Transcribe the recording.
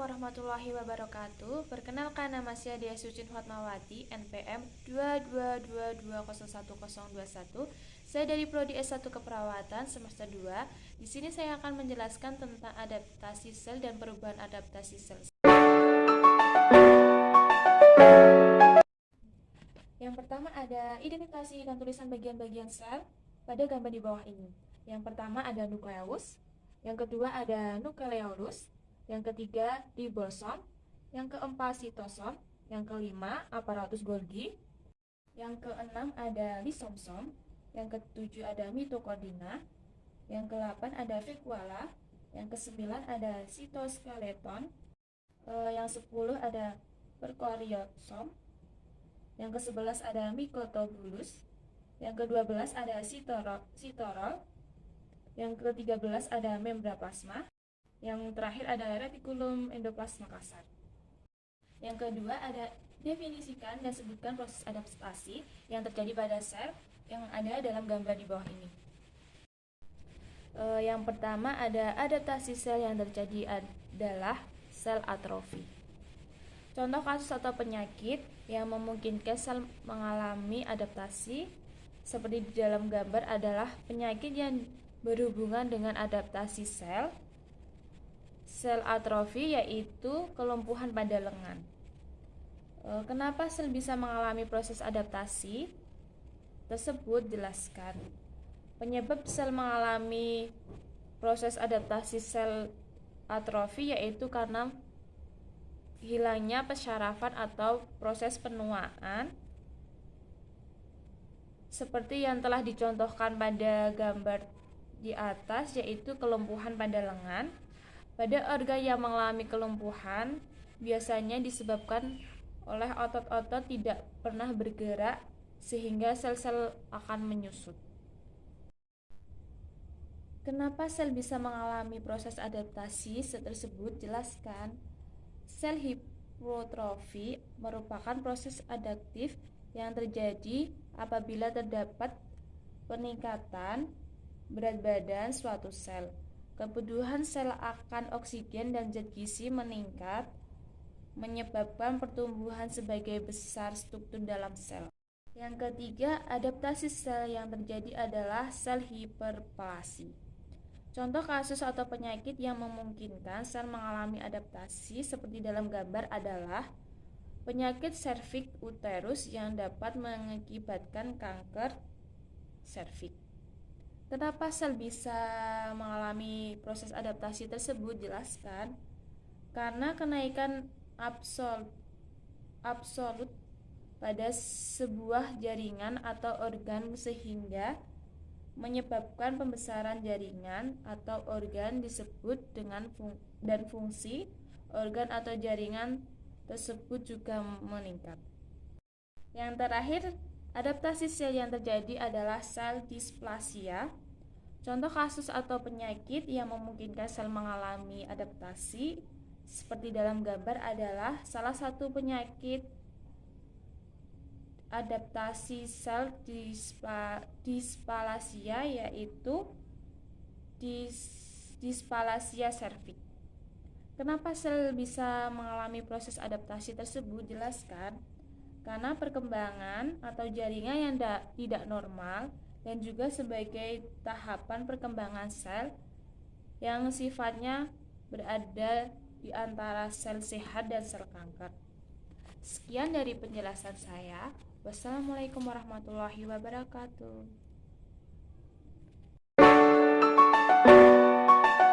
warahmatullahi wabarakatuh. Perkenalkan, nama saya Dia Sucin Fatmawati, NPM 222201021. Saya dari Prodi S1 Keperawatan semester 2. Di sini saya akan menjelaskan tentang adaptasi sel dan perubahan adaptasi sel. Yang pertama ada identifikasi dan tulisan bagian-bagian sel pada gambar di bawah ini. Yang pertama ada nukleus, yang kedua ada nukleolus, yang ketiga ribosom, yang keempat sitosom, yang kelima aparatus Golgi, yang keenam ada lisomsom, yang ketujuh ada mitokondria, yang kedelapan ada vakuola, yang kesembilan ada sitoskeleton, yang 10 ada prokaryosom, yang ke-11 ada mikotubulus, yang ke-12 ada sitorol, yang ke-13 ada membranoplasma, yang terakhir ada retikulum endoplasma kasar. Yang kedua ada definisikan dan sebutkan proses adaptasi yang terjadi pada sel yang ada dalam gambar di bawah ini. Yang pertama ada adaptasi sel yang terjadi adalah sel atrofi. Contoh kasus atau penyakit yang memungkinkan sel mengalami adaptasi seperti di dalam gambar adalah penyakit yang berhubungan dengan adaptasi sel atrofi, yaitu kelumpuhan pada lengan. Kenapa sel bisa mengalami proses adaptasi tersebut? Jelaskan. Penyebab sel mengalami proses adaptasi sel atrofi yaitu karena hilangnya pensyarafan atau proses penuaan seperti yang telah dicontohkan pada gambar di atas, yaitu kelumpuhan pada lengan. Pada organ yang mengalami kelumpuhan biasanya disebabkan oleh otot-otot tidak pernah bergerak sehingga sel-sel akan menyusut. Kenapa sel bisa mengalami proses adaptasi tersebut? Jelaskan. Sel hipertrofi merupakan proses adaptif yang terjadi apabila terdapat peningkatan berat badan suatu sel. Kebutuhan sel akan oksigen dan zat gizi meningkat, menyebabkan pertumbuhan sebagai besar struktur dalam sel. Yang ketiga, adaptasi sel yang terjadi adalah sel hiperplasi. Contoh kasus atau penyakit yang memungkinkan sel mengalami adaptasi seperti dalam gambar adalah penyakit serviks uterus yang dapat mengakibatkan kanker serviks. Kenapa sel bisa mengalami proses adaptasi tersebut? Jelaskan. Karena kenaikan absolut pada sebuah jaringan atau organ sehingga menyebabkan pembesaran jaringan atau organ disebut dengan dan fungsi organ atau jaringan tersebut juga meningkat. Yang terakhir, adaptasi sel yang terjadi adalah sel displasia. Contoh kasus atau penyakit yang memungkinkan sel mengalami adaptasi seperti dalam gambar adalah salah satu penyakit adaptasi sel displasia yaitu displasia serviks. Kenapa sel bisa mengalami proses adaptasi tersebut? Jelaskan. Karena perkembangan atau jaringan yang tidak normal dan juga sebagai tahapan perkembangan sel yang sifatnya berada di antara sel sehat dan sel kanker. Sekian dari penjelasan saya. Wassalamualaikum warahmatullahi wabarakatuh.